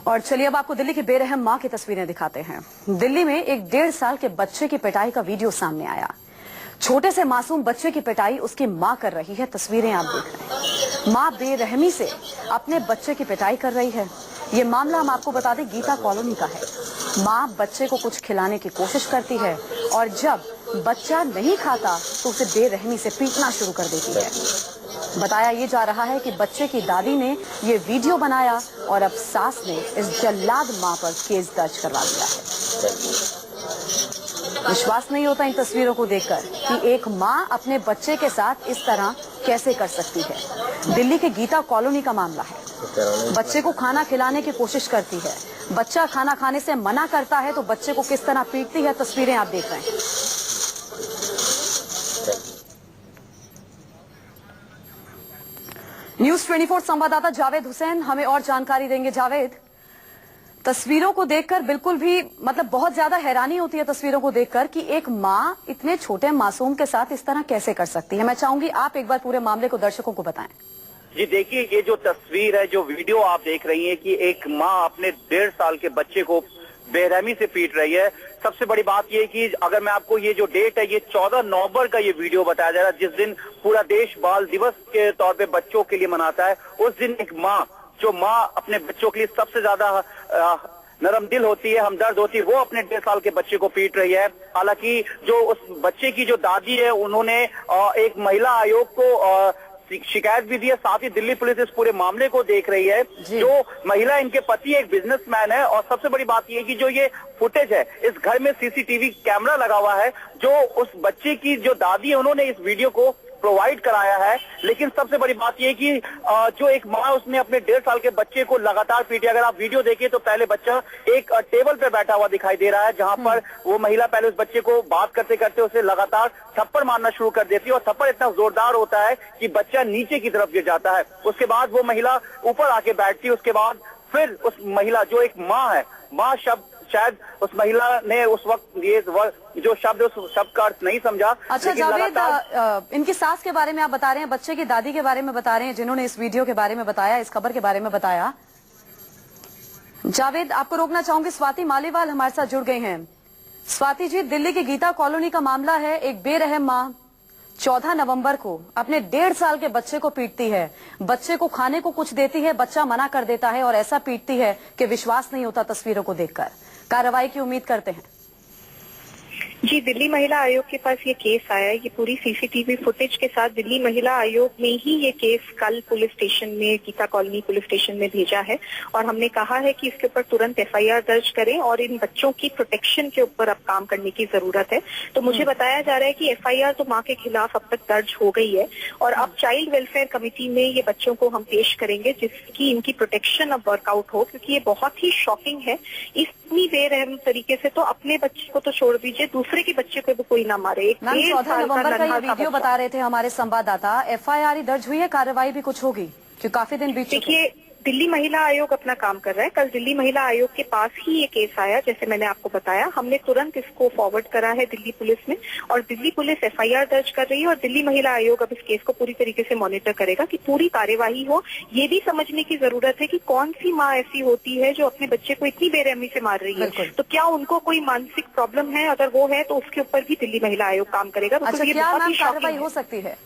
और चलिए अब आपको दिल्ली की बेरहम मां की तस्वीरें दिखाते हैं। दिल्ली में एक 1.5 साल के बच्चे की पिटाई का वीडियो सामने आया। छोटे से मासूम बच्चे की पिटाई उसकी मां कर रही है। तस्वीरें आप देख रहे हैं। मां बेरहमी से अपने बच्चे की पिटाई कर रही है। ये मामला हम आपको बता दें गीता कॉलोनी का है। मां बच्चे को कुछ खिलाने की कोशिश करती है और जब बच्चा नहीं खाता तो उसे बेरहमी से पीटना शुरू कर देती है। बताया ये जा रहा है कि बच्चे की दादी ने ये वीडियो बनाया और अब सास ने इस जल्लाद मां पर केस दर्ज करवा दिया है। विश्वास नहीं होता इन तस्वीरों को देखकर कि एक मां अपने बच्चे के साथ इस तरह कैसे कर सकती है। दिल्ली के गीता कॉलोनी का मामला है। बच्चे को खाना खिलाने की कोशिश करती है, बच्चा खाना खाने से मना करता है तो बच्चे को किस तरह पीटती है, तस्वीरें आप देख रहे हैं। न्यूज़ 24 संवाददाता जावेद हुसैन हमें और जानकारी देंगे। जावेद, तस्वीरों को देखकर बिल्कुल भी बहुत ज्यादा हैरानी होती है तस्वीरों को देखकर कि एक मां इतने छोटे मासूम के साथ इस तरह कैसे कर सकती है। मैं चाहूंगी आप एक बार पूरे मामले को दर्शकों को बताएं। जी देखिए, ये जो तस्वीर है, जो वीडियो आप देख रही हैं कि एक मां अपने 1.5 साल के बच्चे को बेरहमी से पीट रही है। सबसे बड़ी बात ये कि अगर मैं आपको ये जो डेट है, ये 14 नवंबर का ये वीडियो बताया जा रहा है, जिस दिन पूरा देश बाल दिवस के तौर पे बच्चों के लिए मनाता है। उस दिन एक माँ, जो माँ अपने बच्चों के लिए सबसे ज्यादा नरम दिल होती है, हमदर्द होती है, वो अपने 1.5 साल के बच्चे को पीट रही है। हालांकि जो उस बच्चे की जो दादी है, उन्होंने एक महिला आयोग को शिकायत भी दी है। साथ ही दिल्ली पुलिस इस पूरे मामले को देख रही है। जो महिला, इनके पति एक बिजनेसमैन है और सबसे बड़ी बात यह कि जो ये फुटेज है, इस घर में सीसीटीवी कैमरा लगा हुआ है। जो उस बच्चे की जो दादी है, उन्होंने इस वीडियो को प्रोवाइड कराया है। लेकिन सबसे बड़ी बात यह कि जो एक माँ, उसने अपने 1.5 साल के बच्चे को लगातार पीटे। अगर आप वीडियो देखिए तो पहले बच्चा एक टेबल पे बैठा हुआ दिखाई दे रहा है, जहां पर वो महिला पहले उस बच्चे को बात करते करते उसे लगातार थप्पड़ मारना शुरू कर देती है और थप्पड़ इतना जोरदार होता है कि बच्चा नीचे की तरफ गिर जाता है। उसके बाद वो महिला ऊपर आके बैठती है। उसके बाद फिर उस महिला, जो एक माँ है, माँ शब्द शायद उस महिला ने उस वक्त ये जो शब्द, उस शब्द का अर्थ नहीं समझा। अच्छा जावेद, इनकी सास के बारे में आप बता रहे हैं, बच्चे की दादी के बारे में बता रहे हैं, जिन्होंने इस वीडियो के बारे में बताया, इस खबर के बारे में बताया। जावेद, आपको रोकना चाहूंगी, स्वाति मालीवाल हमारे साथ जुड़ गई हैं। स्वाति जी, दिल्ली की गीता कॉलोनी का मामला है। एक बेरहम माँ 14 नवंबर को अपने 1.5 साल के बच्चे को पीटती है। बच्चे को खाने को कुछ देती है, बच्चा मना कर देता है और ऐसा पीटती है कि विश्वास नहीं होता तस्वीरों को देखकर। कार्रवाई की उम्मीद करते हैं। जी, दिल्ली महिला आयोग के पास ये केस आया। ये पूरी सीसीटीवी फुटेज के साथ दिल्ली महिला आयोग ने ही ये केस कल पुलिस स्टेशन में, गीता कॉलोनी पुलिस स्टेशन में भेजा है और हमने कहा है कि इसके ऊपर तुरंत एफआईआर दर्ज करें और इन बच्चों की प्रोटेक्शन के ऊपर अब काम करने की जरूरत है। तो मुझे बताया जा रहा है कि एफआईआर तो मां के खिलाफ अब तक दर्ज हो गई है और अब चाइल्ड वेलफेयर कमेटी में ये बच्चों को हम पेश करेंगे, जिसकी इनकी प्रोटेक्शन अब वर्कआउट हो, क्योंकि ये बहुत ही शॉकिंग है। इतनी बेरहम तरीके से तो अपने बच्चे को तो छोड़ दीजिए, दूसरे के बच्चे को भी कोई ना मारे। एक 14 नवंबर का ये वीडियो बता रहे थे हमारे संवाददाता। एफआईआर दर्ज हुई है, कार्रवाई भी कुछ होगी क्योंकि काफी दिन बीत चुके हैं। दिल्ली महिला आयोग अपना काम कर रहा है। कल दिल्ली महिला आयोग के पास ही ये केस आया, जैसे मैंने आपको बताया। हमने तुरंत इसको फॉरवर्ड करा है दिल्ली पुलिस में और दिल्ली पुलिस एफआईआर दर्ज कर रही है और दिल्ली महिला आयोग अब इस केस को पूरी तरीके से मॉनिटर करेगा कि पूरी कार्यवाही हो। ये भी समझने की जरूरत है कि कौन सी माँ ऐसी होती है जो अपने बच्चे को इतनी बेरहमी से मार रही है। तो क्या उनको कोई मानसिक प्रॉब्लम है? अगर वो है तो उसके ऊपर भी दिल्ली महिला आयोग काम करेगा। अच्छा, क्या मैम कार्रवाई हो सकती है?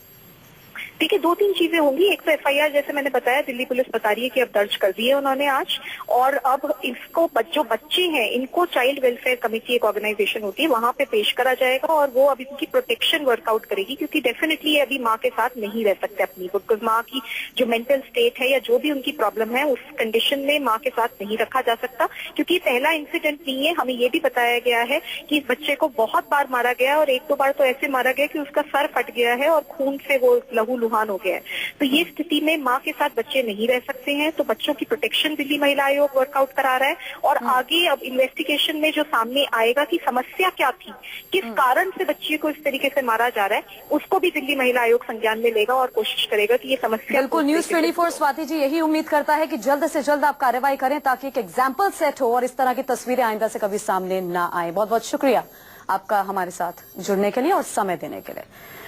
देखिए, 2-3 चीजें होंगी। एक तो एफआईआर, जैसे मैंने बताया, दिल्ली पुलिस बता रही है कि अब दर्ज कर दी है उन्होंने आज, और अब इसको जो बच्चे हैं इनको चाइल्ड वेलफेयर कमेटी, एक ऑर्गेनाइजेशन होती है, वहां पे पेश करा जाएगा और वो अब इनकी प्रोटेक्शन वर्कआउट करेगी, क्योंकि डेफिनेटली ये अभी माँ के साथ नहीं रह सकते अपनी, बिकॉज माँ की जो मेंटल स्टेट है या जो भी उनकी प्रॉब्लम है, उस कंडीशन में माँ के साथ नहीं रखा जा सकता। क्योंकि पहला इंसिडेंट नहीं है, हमें ये भी बताया गया है कि इस बच्चे को बहुत बार मारा गया और 1-2 बार तो ऐसे मारा गया कि उसका सर फट गया है और खून से वो लहू लुहान हो गया है। तो ये स्थिति में माँ के साथ बच्चे नहीं रह सकते हैं। तो बच्चों की प्रोटेक्शन दिल्ली महिला आयोग वर्कआउट करा रहा है और आगे अब इन्वेस्टिगेशन में जो सामने आएगा कि समस्या क्या थी, किस कारण से बच्ची को इस तरीके से मारा जा रहा है, उसको भी दिल्ली महिला आयोग संज्ञान में लेगा और कोशिश करेगा कि ये समस्या। बिल्कुल, न्यूज़ 24 स्वाति जी यही उम्मीद करता है कि जल्द से जल्द आप कार्रवाई करें ताकि एक एग्जाम्पल सेट हो और इस तरह की तस्वीरें आइंदा से कभी सामने ना आए। बहुत बहुत शुक्रिया आपका हमारे साथ जुड़ने के लिए और समय देने के लिए।